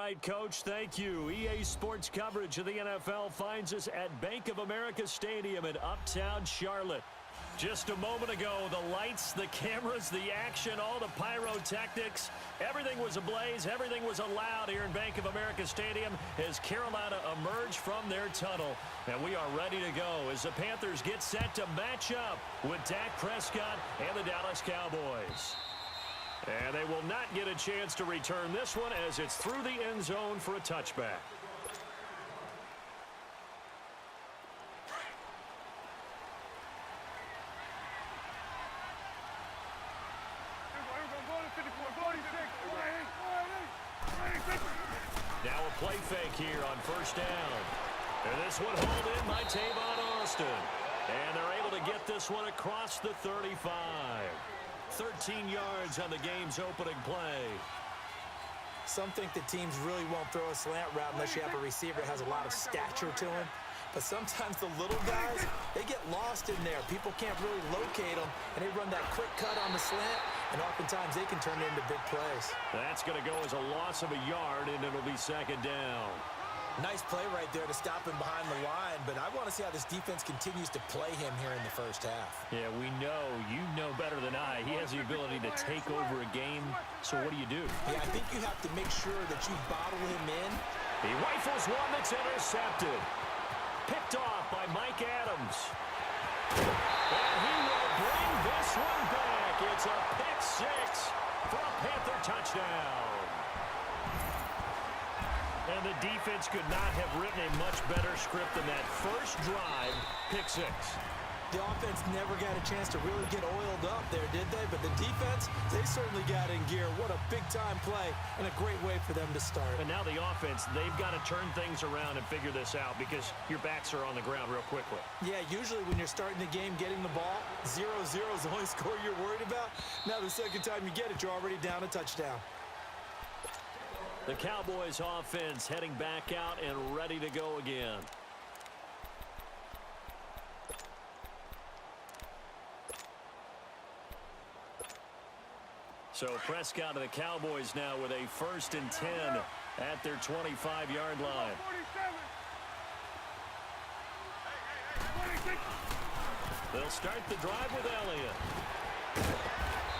right, Coach, thank you. EA Sports coverage of the NFL finds us at Bank of America Stadium in Uptown Charlotte. Just a moment ago, the lights, the cameras, the action, all the pyrotechnics, everything was ablaze, everything was allowed here in Bank of America Stadium as Carolina emerged from their tunnel. And we are ready to go as the Panthers get set to match up with Dak Prescott and the Dallas Cowboys. And they will not get a chance to return this one as it's through the end zone for a touchback. Now a play fake here on first down. And this one hauled in by Tavon Austin. And they're able to get this one across the 35. 13 yards on the game's opening play. Some think the teams really won't throw a slant route unless you have a receiver that has a lot of stature to him. But sometimes the little guys, they get lost in there. People can't really locate them, and they run that quick cut on the slant, and oftentimes they can turn it into big plays. That's going to go as a loss of a yard, and it'll be second down. Nice play right there to stop him behind the line, but I want to see how this defense continues to play him here in the first half. Yeah, we know. You know better than I. He has the ability to take over a game, so what do you do? Yeah, I think you have to make sure that you bottle him in. He rifles one that's intercepted. Picked off by Mike Adams. And he will bring this one back. It's a pick six for a Panther touchdown. And the defense could not have written a much better script than that first drive, pick six. The offense never got a chance to really get oiled up there, did they? But the defense, they certainly got in gear. What a big-time play and a great way for them to start. And now the offense, they've got to turn things around and figure this out because your backs are on the ground real quickly. Yeah, usually when you're starting the game, getting the ball, 0-0 is the only score you're worried about. Now the second time you get it, you're already down a touchdown. The Cowboys offense heading back out and ready to go again. So Prescott and the Cowboys now with a 1st and 10 at their 25-yard line. They'll start the drive with Elliott.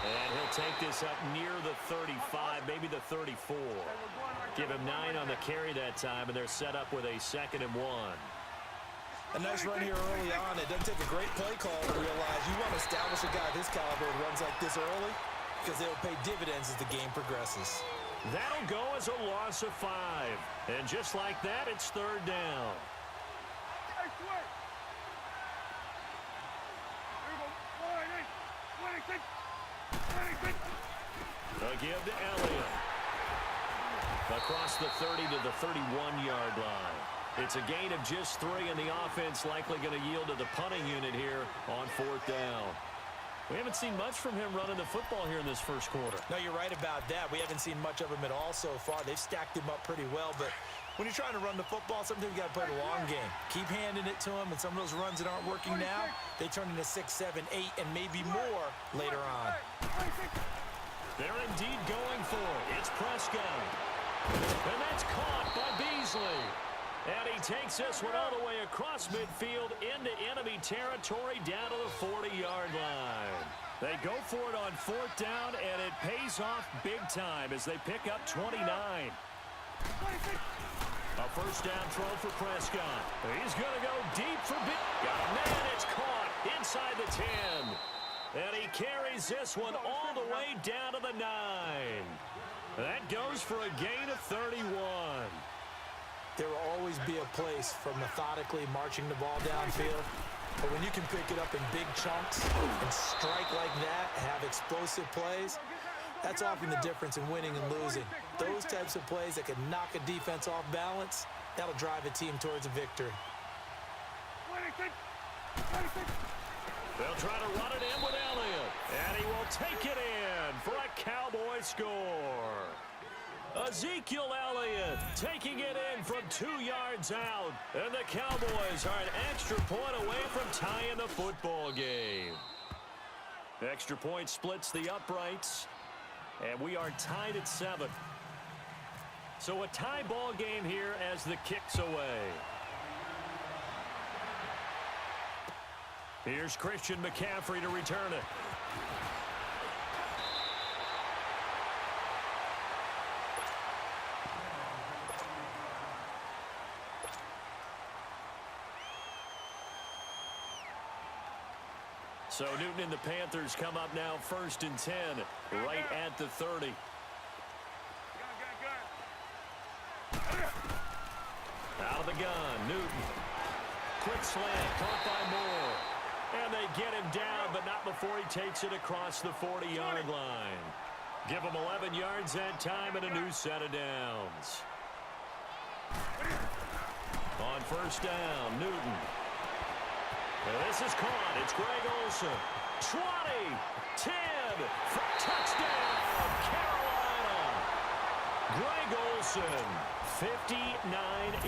And he'll take this up near the 35, maybe the 34. Give him 9 on the carry that time, and they're set up with a 2nd and 1. A nice run here early on. It doesn't take a great play call to realize you want to establish a guy of his caliber who runs like this early because they'll pay dividends as the game progresses. That'll go as a loss of 5. And just like that, it's 3rd down. They'll give to Elliott. Across the 30 to the 31-yard line. It's a gain of just 3, and the offense likely going to yield to the punting unit here on 4th down. We haven't seen much from him running the football here in this first quarter. No, you're right about that. We haven't seen much of him at all so far. They've stacked him up pretty well, but when you're trying to run the football, sometimes you got to play the long game. Keep handing it to him, and some of those runs that aren't working now, they turn into 6, 7, 8, and maybe more later on. They're indeed going for it. It's Prescott. And that's caught by Beasley. And he takes this one all the way across midfield into enemy territory down to the 40-yard line. They go for it on 4th down, and it pays off big time as they pick up 29. A first down throw for Prescott. He's going to go deep for big. Got a man. It's caught inside the 10. And he carries this one all the way down to the 9. That goes for a gain of 31. There will always be a place for methodically marching the ball downfield. But when you can pick it up in big chunks and strike like that, have explosive plays, that's often the difference in winning and losing. Those types of plays that can knock a defense off balance, that'll drive a team towards a victory. They'll try to run it in with Elliott. And he will take it in for a Cowboy score. Ezekiel Elliott taking it in from 2 yards out. And the Cowboys are an extra point away from tying the football game. Extra point splits the uprights. And we are tied at 7. So a tie ball game here as the kick's away. Here's Christian McCaffrey to return it. So Newton and the Panthers come up now 1st and 10, right at the 30. Out of the gun, Newton. Quick slant, caught by Moore. And they get him down, but not before he takes it across the 40-yard line. Give him 11 yards that time and a new set of downs. On 1st down, Newton. This is caught. It's Greg Olsen. 20, 10, for touchdown, Carolina. Greg Olsen, 59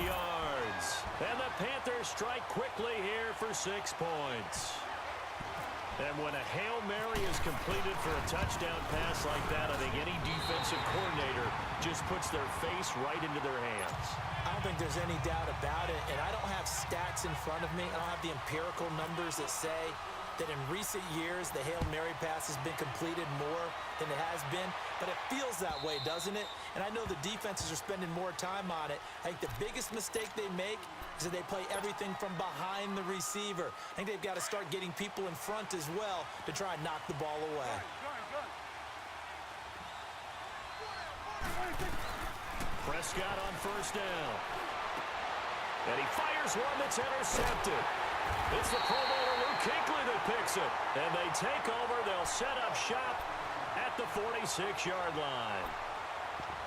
yards. And the Panthers strike quickly here for 6 points. And when a Hail Mary is completed for a touchdown pass like that, I think any defensive coordinator just puts their face right into their hands. I don't think there's any doubt about it, and I don't have stats in front of me. I don't have the empirical numbers that say that in recent years the Hail Mary pass has been completed more than it has been, but it feels that way, doesn't it? And I know the defenses are spending more time on it. I think the biggest mistake they make is that they play everything from behind the receiver. I think they've got to start getting people in front as well to try and knock the ball away. Prescott on 1st down. And he fires one that's intercepted. It's the Pro Bowler Luke Kuechly that picks it. And they take over. They'll set up shop at the 46-yard line.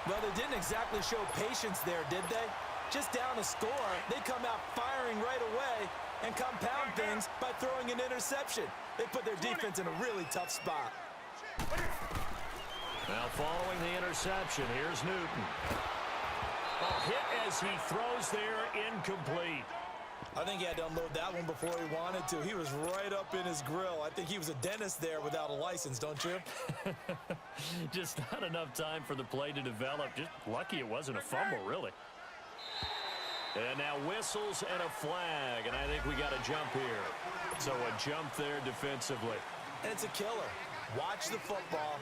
Well, they didn't exactly show patience there, did they? Just down a score, they come out firing right away and compound things by throwing an interception. They put their defense in a really tough spot. Now following the interception, here's Newton. A hit as he throws there, incomplete. I think he had to unload that one before he wanted to. He was right up in his grill. I think he was a dentist there without a license, don't you? Just not enough time for the play to develop. Just lucky it wasn't a fumble, really. And now whistles and a flag, and I think we got a jump here. So a jump there defensively. And it's a killer. Watch the football.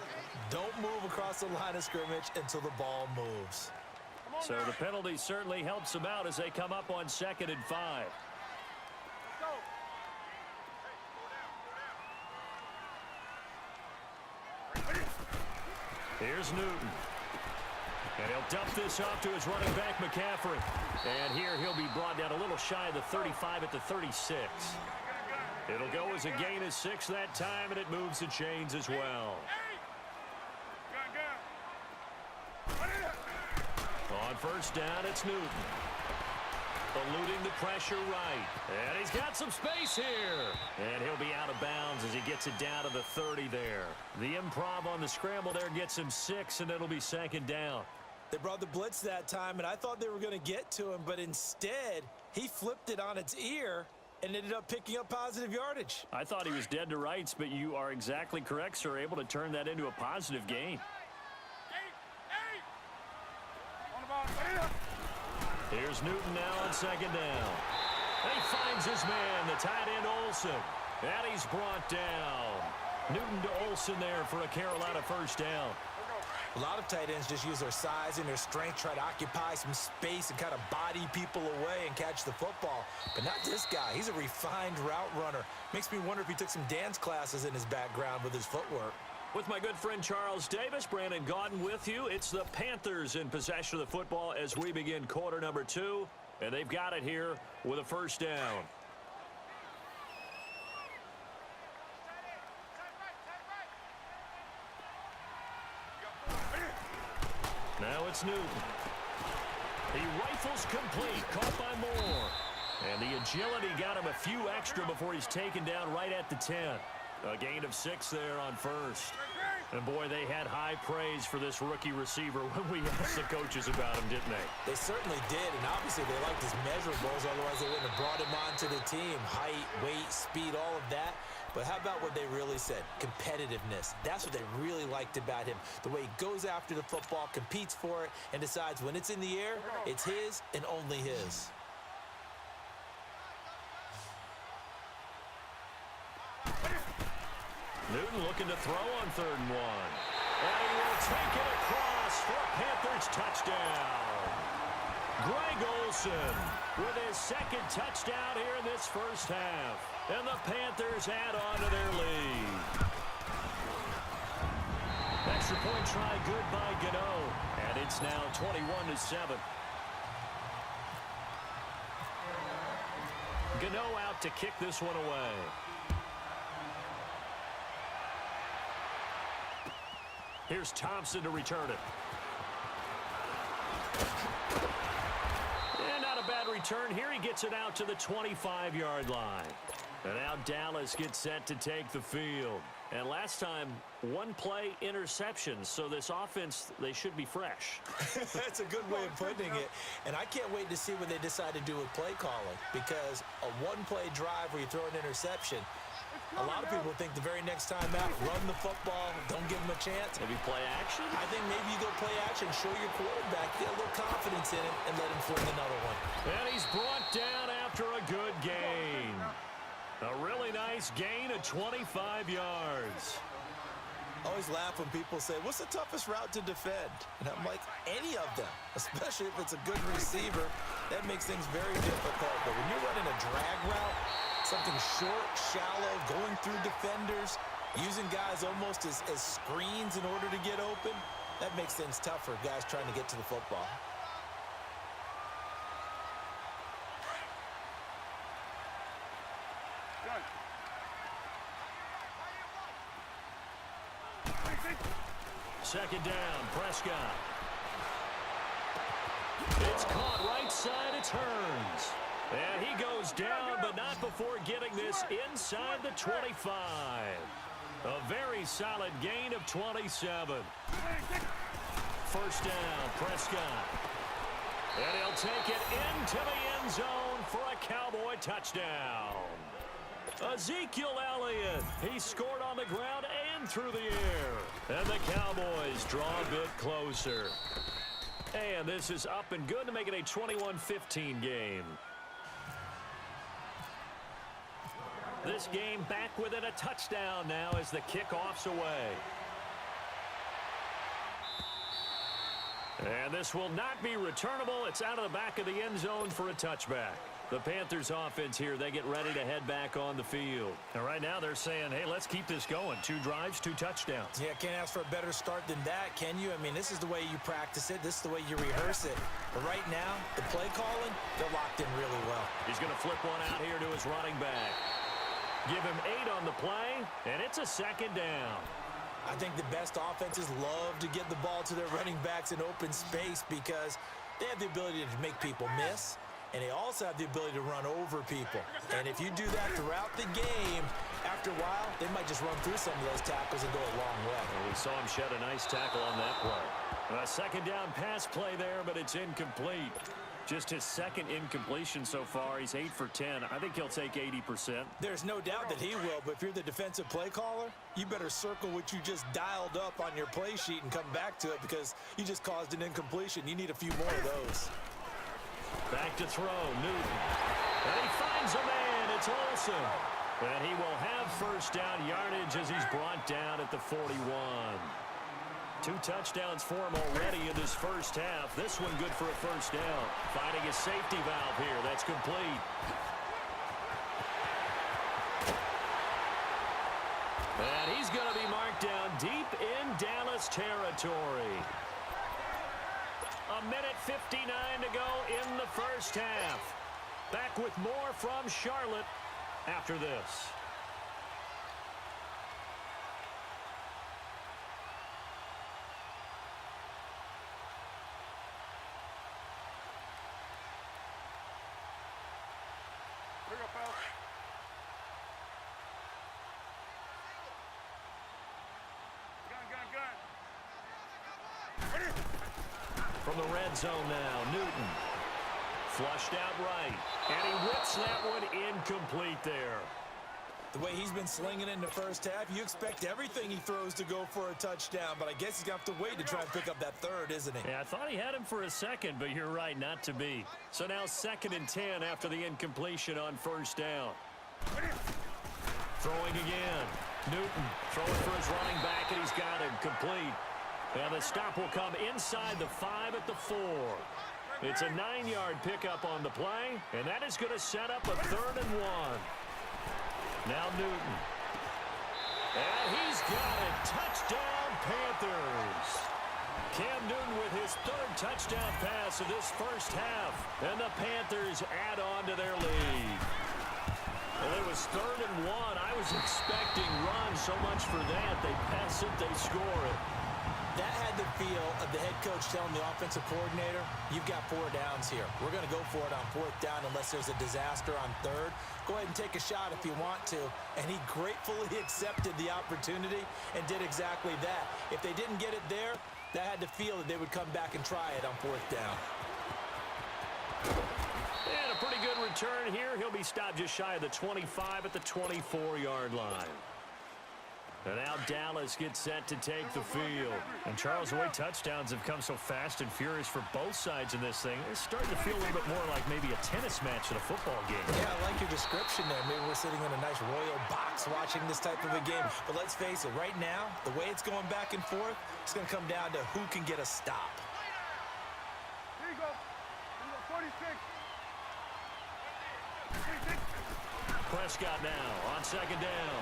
Don't move across the line of scrimmage until the ball moves. So the penalty certainly helps them out as they come up on 2nd and 5. Here's Newton. And he'll dump this off to his running back, McCaffrey. And here he'll be brought down a little shy of the 35 at the 36. It'll go as a gain of 6 that time, and it moves the chains as well. On 1st down, it's Newton. Eluding the pressure right. And he's got some space here. And he'll be out of bounds as he gets it down to the 30 there. The improv on the scramble there gets him 6, and it'll be 2nd down. They brought the blitz that time, and I thought they were going to get to him, but instead, he flipped it on its ear and ended up picking up positive yardage. I thought he was dead to rights, but you are exactly correct, sir. Able to turn that into a positive gain. Here's Newton now on 2nd down. He finds his man, the tight end Olsen. And he's brought down. Newton to Olsen there for a Carolina 1st down. A lot of tight ends just use their size and their strength, try to occupy some space and kind of body people away and catch the football. But not this guy. He's a refined route runner. Makes me wonder if he took some dance classes in his background with his footwork. With my good friend Charles Davis, Brandon Gaudin with you. It's the Panthers in possession of the football as we begin quarter number 2. And they've got it here with a 1st down. Now it's Newton. He rifles complete, caught by Moore. And the agility got him a few extra before he's taken down right at the 10. A gain of 6 there on 1st. And boy, they had high praise for this rookie receiver when we asked the coaches about him, didn't they? They certainly did, and obviously they liked his measurables, otherwise they wouldn't have brought him onto the team. Height, weight, speed, all of that. But how about what they really said? Competitiveness. That's what they really liked about him. The way he goes after the football, competes for it, and decides when it's in the air, it's his and only his. Newton looking to throw on 3rd and 1. And he will take it across for a Panthers touchdown. Greg Olsen with his 2nd touchdown here in this first half. And the Panthers add on to their lead. Extra point try good by Gano. And it's now 21-7. Gano out to kick this one away. Here's Thompson to return it. And not a bad return. Here he gets it out to the 25-yard line. And now Dallas gets set to take the field. And last time, 1-play interception. So this offense, they should be fresh. That's a good way of putting it. And I can't wait to see what they decide to do with play calling. Because a 1-play drive where you throw an interception, a lot of people think the very next time out, run the football, don't give them a chance. Maybe play action? I think maybe you go play action, show your quarterback, get a little confidence in him, and let him fling another one. And he's brought down after a good gain. A really nice gain of 25 yards. I always laugh when people say, what's the toughest route to defend? And I'm like, any of them, especially if it's a good receiver. That makes things very difficult. But when you're running a drag route, something short, shallow, going through defenders, using guys almost as screens in order to get open, that makes things tough for guys trying to get to the football. Second down, Prescott. It's caught right side, it turns. And he goes down, but not before getting this inside the 25. A very solid gain of 27. First down, Prescott. And he'll take it into the end zone for a Cowboy touchdown. Ezekiel Elliott, he scored on the ground and through the air. And the Cowboys draw a bit closer. And this is up and good to make it a 21-15 game. This game back within a touchdown now as the kickoff's away. And this will not be returnable. It's out of the back of the end zone for a touchback. The Panthers offense here, they get ready to head back on the field. And right now they're saying, hey, let's keep this going. 2 drives, 2 touchdowns. Yeah, can't ask for a better start than that, can you? I mean, this is the way you practice it. This is the way you rehearse it. But right now, the play calling, they're locked in really well. He's going to flip one out here to his running back. Give him 8 on the play, and it's a second down. I think the best offenses love to get the ball to their running backs in open space because they have the ability to make people miss, and they also have the ability to run over people. And if you do that throughout the game, after a while, they might just run through some of those tackles and go a long way. Well, we saw him shed a nice tackle on that play. A second down pass play there, but it's incomplete. Just his second incompletion so far. He's 8 for 10. I think he'll take 80%. There's no doubt that he will, but if you're the defensive play caller, you better circle what you just dialed up on your play sheet and come back to it because you just caused an incompletion. You need a few more of those. Back to throw, Newton. And he finds a man. It's Olsen. And he will have first down yardage as he's brought down at the 41. 2 touchdowns for him already in this first half. This one good for a first down. Finding his safety valve here. That's complete. And he's going to be marked down deep in Dallas territory. 1:59 to go in the first half. Back with more from Charlotte after this. From the red zone now, Newton. Flushed out right. And he whips that one incomplete there. The way he's been slinging in the first half, you expect everything he throws to go for a touchdown, but I guess he's going to have to wait to try and pick up that third, isn't he? Yeah, I thought he had him for a second, but you're right, not to be. So now 2nd and 10 after the incompletion on first down. Throwing again. Newton throwing for his running back, and he's got him complete. And the stop will come inside the 5 at the 4. It's a 9-yard pickup on the play, and that is going to set up a 3rd and 1. Now Newton. And he's got it. Touchdown, Panthers. Cam Newton with his 3rd touchdown pass of this first half. And the Panthers add on to their lead. Well, it was 3rd and 1. I was expecting runs, so much for that. They pass it, they score it. That had the feel of the head coach telling the offensive coordinator, you've got 4 downs here. We're going to go for it on 4th down unless there's a disaster on 3rd. Go ahead and take a shot if you want to. And he gratefully accepted the opportunity and did exactly that. If they didn't get it there, that had the feel that they would come back and try it on 4th down. And a pretty good return here. He'll be stopped just shy of the 25 at the 24-yard line. And now Dallas gets set to take the field. And Charles, the way touchdowns have come so fast and furious for both sides in this thing, it's starting to feel a little bit more like maybe a tennis match at a football game. Yeah, I like your description there. Maybe we're sitting in a nice royal box watching this type of a game. But let's face it, right now, the way it's going back and forth, it's going to come down to who can get a stop. Here you go. Here you go, 46. Prescott now on 2nd down.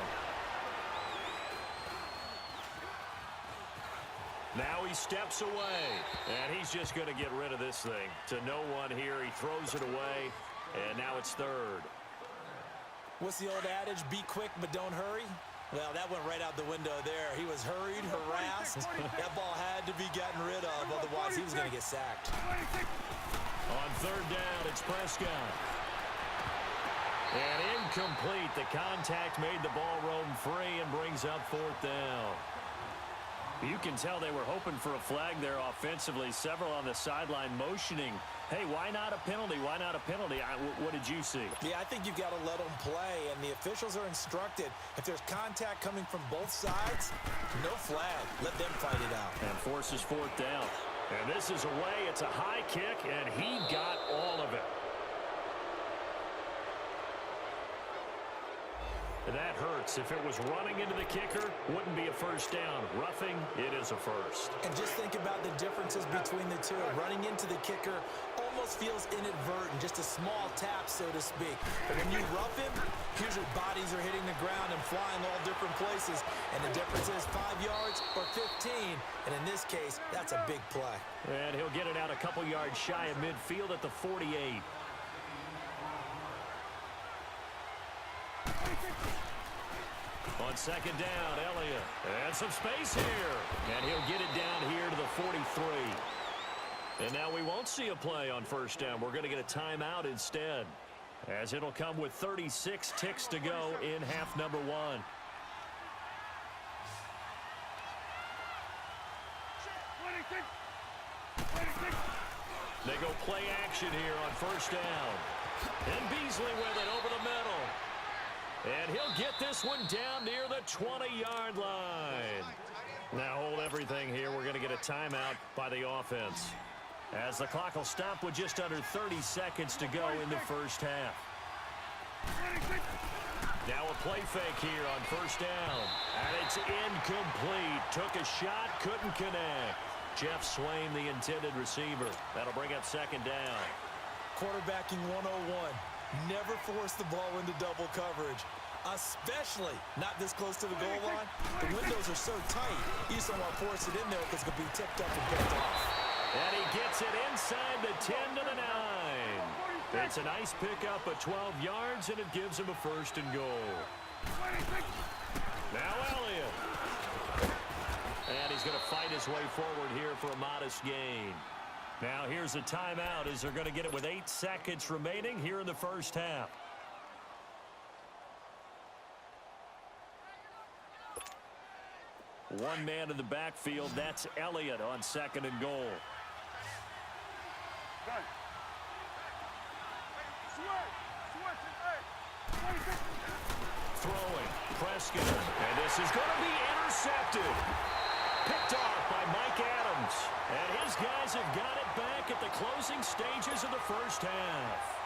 Now he steps away, and he's just going to get rid of this thing. To no one here, he throws it away, and now it's 3rd. What's the old adage? Be quick, but don't hurry? Well, that went right out the window there. He was hurried, harassed. That ball had to be gotten rid of, otherwise he was going to get sacked. On 3rd down, it's Prescott. And incomplete. The contact made the ball roam free and brings up 4th down. You can tell they were hoping for a flag there offensively. Several on the sideline motioning, hey, why not a penalty? Why not a penalty? What did you see? Yeah, I think you've got to let them play, and the officials are instructed. If there's contact coming from both sides, no flag. Let them fight it out. And forces 4th down. And this is away. It's a high kick, and he got all of it. That hurts. If it was running into the kicker, wouldn't be a first down. Roughing, it is a first. And just think about the differences between the two. Running into the kicker almost feels inadvertent, just a small tap, so to speak. But when you rough him, usually bodies are hitting the ground and flying all different places. And the difference is 5 yards or 15. And in this case, that's a big play. And he'll get it out a couple yards shy of midfield at the 48. On 2nd down, Elliott. And some space here. And he'll get it down here to the 43. And now we won't see a play on first down. We're going to get a timeout instead, as it'll come with 36 ticks to go in half number 1. They go play action here on first down. And Beasley with it over the middle. And he'll get this one down near the 20-yard line. Now hold everything here. We're going to get a timeout by the offense, as the clock will stop with just under 30 seconds to go in the first half. Now a play fake here on first down. And it's incomplete. Took a shot, couldn't connect. Jeff Swain, the intended receiver. That'll bring up 2nd down. Quarterbacking 101. Never force the ball into double coverage, especially not this close to the goal line. The windows are so tight, you just don't want to force it in there because it's going to be tipped up and picked off. And he gets it inside the 10 to the 9. It's a nice pickup of 12 yards, and it gives him a 1st and goal. Now Elliott. And he's going to fight his way forward here for a modest gain. Now here's a timeout, as they're going to get it with 8 seconds remaining here in the first half. One man in the backfield. That's Elliott on 2nd and goal. throwing. Prescott. And this is going to be intercepted. Picked off by Mike Adams. And his guys have got it back at the closing stages of the first half.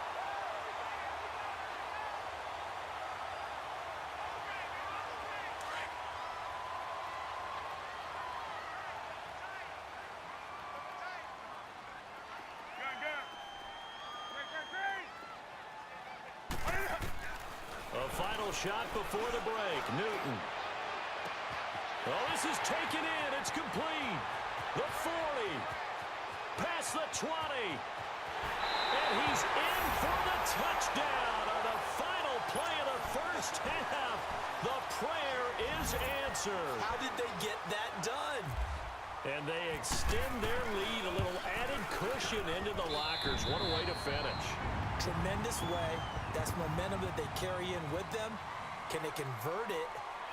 A final shot before the break. Newton. Oh, this is taken in. It's complete. The 40. Past the 20. And he's in for the touchdown on the final play of the first half. The prayer is answered. How did they get that done? And they extend their lead, a little added cushion into the lockers. What a way to finish. Tremendous way. That's momentum that they carry in with them. Can they convert it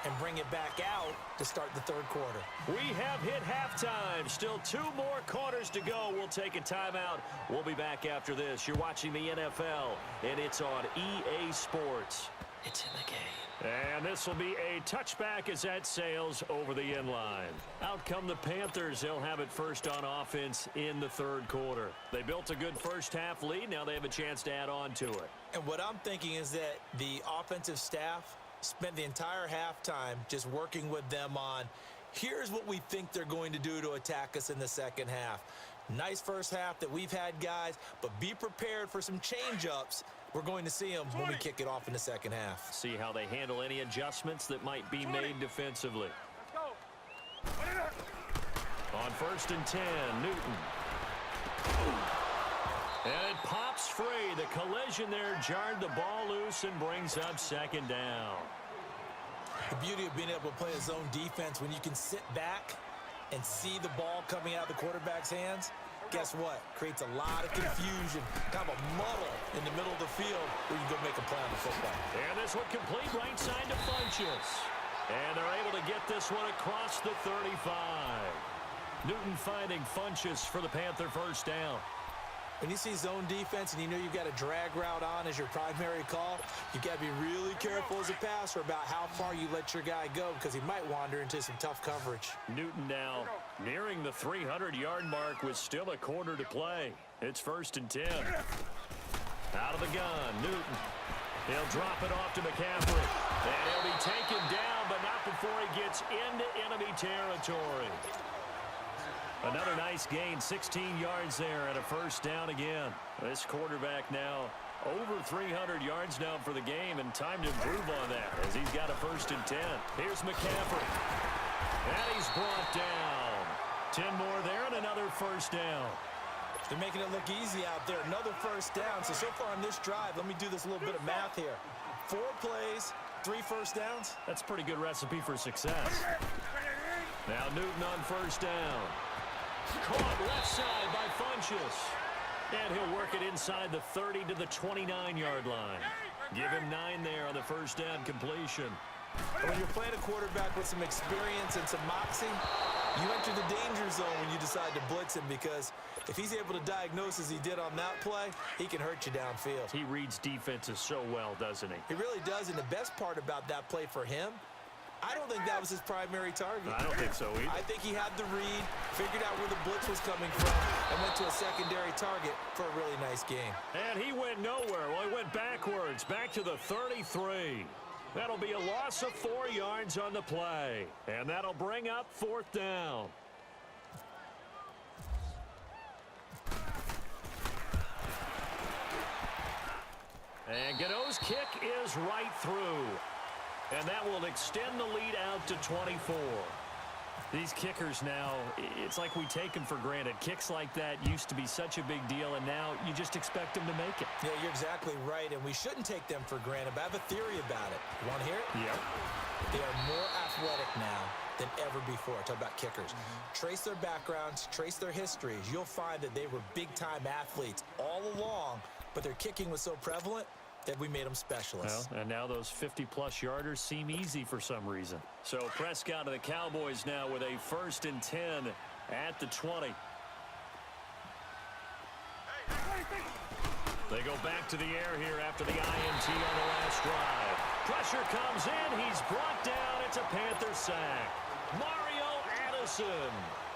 and bring it back out to start the third quarter? We have hit halftime. Still 2 more quarters to go. We'll take a timeout. We'll be back after this. You're watching the NFL, and it's on EA Sports. It's in the game. And this will be a touchback as that sails over the end line. Out come the Panthers. They'll have it first on offense in the third quarter. They built a good first half lead. Now they have a chance to add on to it. And what I'm thinking is that the offensive staff spent the entire halftime just working with them on, here's what we think they're going to do to attack us in the second half. Nice first half that we've had, guys, but be prepared for some change-ups. We're going to see them when we kick it off in the second half. See how they handle any adjustments that might be made defensively. On 1st and 10, Newton. And it pops free. The collision there jarred the ball loose and brings up second down. The beauty of being able to play a zone defense when you can sit back and see the ball coming out of the quarterback's hands, guess what? Creates a lot of confusion, kind of a muddle in the middle of the field where you go make a play on the football. And this one complete right side to Funchess. And they're able to get this one across the 35. Newton finding Funchess for the Panther first down. When you see zone defense and you know you've got a drag route on as your primary call, you've got to be really careful as a passer about how far you let your guy go because he might wander into some tough coverage. Newton now nearing the 300-yard mark with still a quarter to play. It's 1st and 10. Out of the gun, Newton. He'll drop it off to McCaffrey. And he'll be taken down, but not before he gets into enemy territory. Another nice gain, 16 yards there and a first down again. This quarterback now over 300 yards now for the game, and time to improve on that as he's got a 1st and 10. Here's McCaffrey. And he's brought down. 10 more there and another first down. They're making it look easy out there. Another first down. So far on this drive, let me do this little bit of math here. 4 plays, 3 first downs. That's a pretty good recipe for success. Now Newton on first down. Caught left side by Funchess. And he'll work it inside the 30 to the 29-yard line. Give him 9 there on the first down completion. When you're playing a quarterback with some experience and some moxie, you enter the danger zone when you decide to blitz him, because if he's able to diagnose as he did on that play, he can hurt you downfield. He reads defenses so well, doesn't he? He really does, and the best part about that play for him, I don't think that was his primary target. I don't think so either. I think he had the read, figured out where the blitz was coming from, and went to a secondary target for a really nice game. And he went nowhere. Well, he went backwards, back to the 33. That'll be a loss of 4 yards on the play. And that'll bring up 4th down. And Gano's kick is right through. And that will extend the lead out to 24. These kickers now, it's like we take them for granted. Kicks like that used to be such a big deal, and now you just expect them to make it. Yeah, you're exactly right, and we shouldn't take them for granted, but I have a theory about it. You want to hear it? Yep. They are more athletic now than ever before. Talk about kickers. Trace their backgrounds, trace their histories. You'll find that they were big-time athletes all along, but their kicking was so prevalent that we made them specialists. Well, and now those 50-plus yarders seem easy for some reason. So Prescott of the Cowboys now with a 1st and 10 at the 20. They go back to the air here after the INT on the last drive. Pressure comes in. He's brought down. It's a Panther sack. Mario Addison.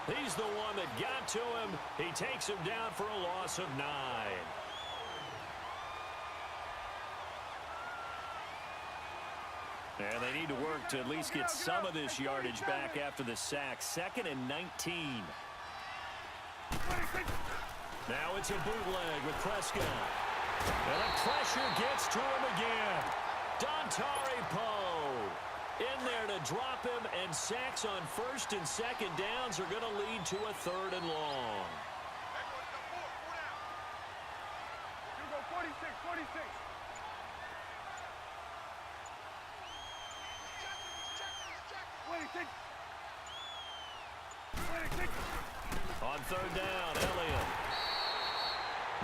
He's the one that got to him. He takes him down for a loss of 9. And they need to work to at least get some of this yardage back after the sack. 2nd and 19. Now it's a bootleg with Prescott. And the pressure gets to him again. Dontari Poe in there to drop him, and sacks on 1st and 2nd downs are going to lead to a 3rd and long. You go 46, 46. On 3rd down, Elliott.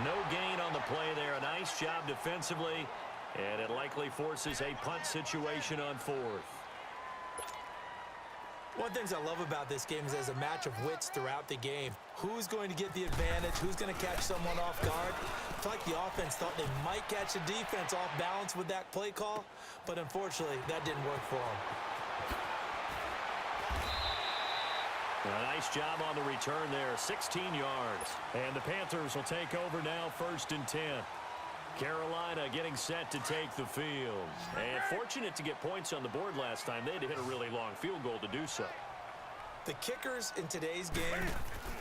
No gain on the play there. A nice job defensively, and it likely forces a punt situation on 4th. One of the things I love about this game is there's a match of wits throughout the game. Who's going to get the advantage? Who's going to catch someone off guard? I feel like the offense thought they might catch the defense off balance with that play call, but unfortunately, that didn't work for them. A nice job on the return there, 16 yards. And the Panthers will take over now, 1st and 10. Carolina getting set to take the field. And fortunate to get points on the board last time. They had to hit a really long field goal to do so. The kickers in today's game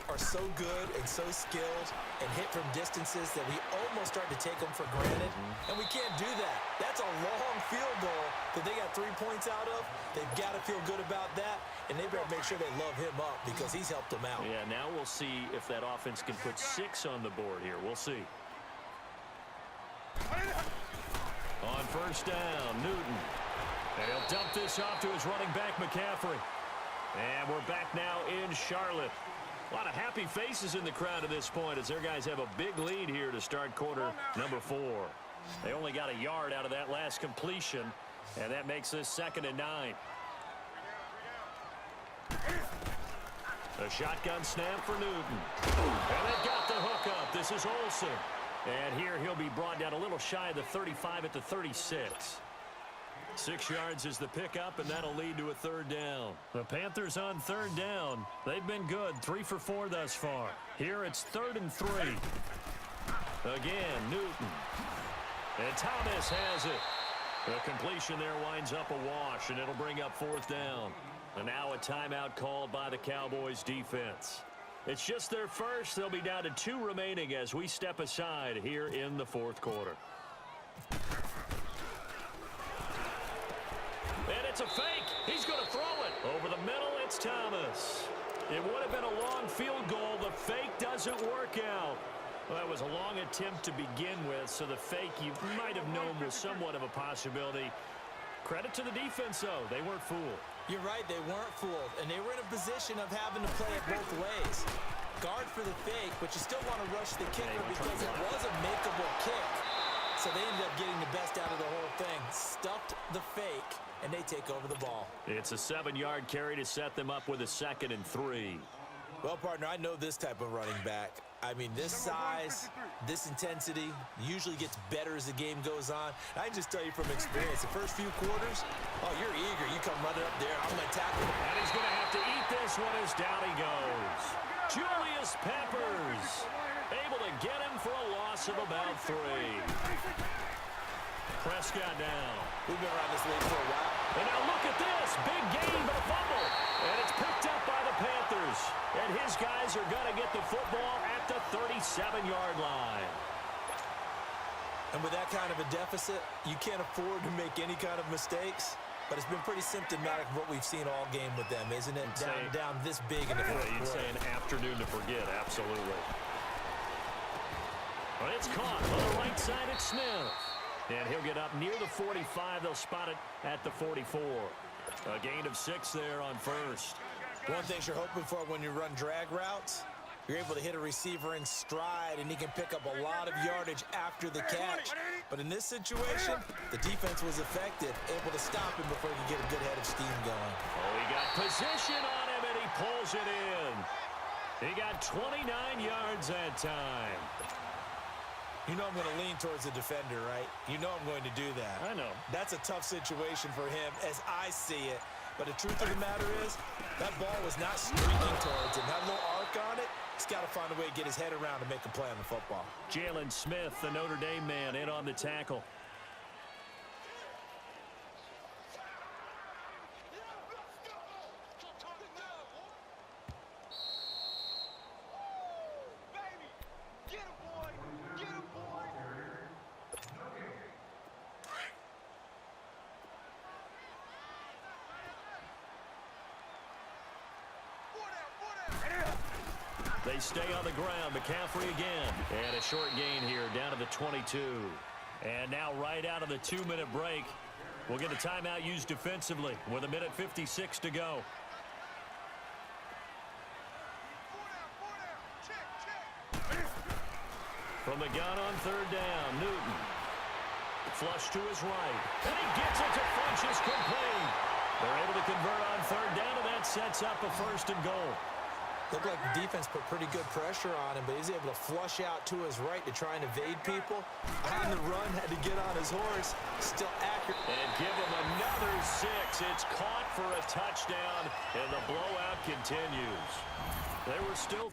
are so good and so skilled and hit from distances that we almost start to take them for granted. And we can't do that. That's a long field goal that they got 3 points out of. They've got to feel good about that, and they better make sure they love him up because he's helped them out. Yeah, now we'll see if that offense can put 6 on the board here. We'll see. On 1st down, Newton. And he'll dump this off to his running back, McCaffrey. And we're back now in Charlotte. A lot of happy faces in the crowd at this point as their guys have a big lead here to start quarter number 4. They only got a yard out of that last completion, and that makes this 2nd and 9. A shotgun snap for Newton. And they've got the hook up. This is Olsen. And here he'll be brought down a little shy of the 35 at the 36. 6 yards is the pickup, and that'll lead to a 3rd down. The Panthers on 3rd down. They've been good, 3 for 4 thus far. Here it's 3rd and 3. Again, Newton. And Thomas has it. The completion there winds up a wash, and it'll bring up 4th down. And now a timeout called by the Cowboys defense. It's just their first. They'll be down to 2 remaining as we step aside here in the 4th quarter. And it's a fake. He's going to throw it. Over the middle, it's Thomas. It would have been a long field goal. The fake doesn't work out. Well, that was a long attempt to begin with, so the fake you might have known was somewhat of a possibility. Credit to the defense, though. They weren't fooled. You're right, they weren't fooled, and they were in a position of having to play it both ways. Guard for the fake, but you still want to rush the kicker because it was a makeable kick. So they ended up getting the best out of the whole thing. Stuffed the fake, and they take over the ball. It's a 7-yard carry to set them up with a 2nd and 3. Well, partner, I know this type of running back. I mean, this size, this intensity usually gets better as the game goes on. I can just tell you from experience, the first few quarters, oh, you're eager. You come running up there, I'm going to tackle him. And he's going to have to eat this one as down he goes. Julius Peppers able to get him for a loss of about 3. Prescott down. We've been around this league for a while. And now look at this. Big gain, but a fumble. And it's picked up by the Panthers. And his guys are going to get the football at the 37-yard line. And with that kind of a deficit, you can't afford to make any kind of mistakes. But it's been pretty symptomatic of what we've seen all game with them, isn't it? Down this big in the fourth quarter. You'd say an afternoon to forget, absolutely. Well, it's caught on the right side at Smith. And he'll get up near the 45. They'll spot it at the 44. A gain of 6 there on first. One thing you're hoping for when you run drag routes, you're able to hit a receiver in stride, and he can pick up a lot of yardage after the catch. But in this situation, the defense was effective, able to stop him before he could get a good head of steam going. Oh, he got position on him, and he pulls it in. He got 29 yards that time. You know I'm going to lean towards the defender, right? You know I'm going to do that. I know. That's a tough situation for him as I see it. But the truth of the matter is, that ball was not streaking towards him. That little arc on it, he's got to find a way to get his head around and make a play on the football. Jalen Smith, the Notre Dame man, in on the tackle. They stay on the ground. McCaffrey again. And a short gain here down to the 22. And now right out of the 2-minute break, we'll get a timeout used defensively with 1:56 to go. From the gun on third down, Newton. Flush to his right. And he gets it to Funchess complete. They're able to convert on third down, and that sets up a 1st and goal. Looked like the defense put pretty good pressure on him, but he's able to flush out to his right to try and evade people. On the run, had to get on his horse. Still accurate. And give him another 6. It's caught for a touchdown, and the blowout continues. They were still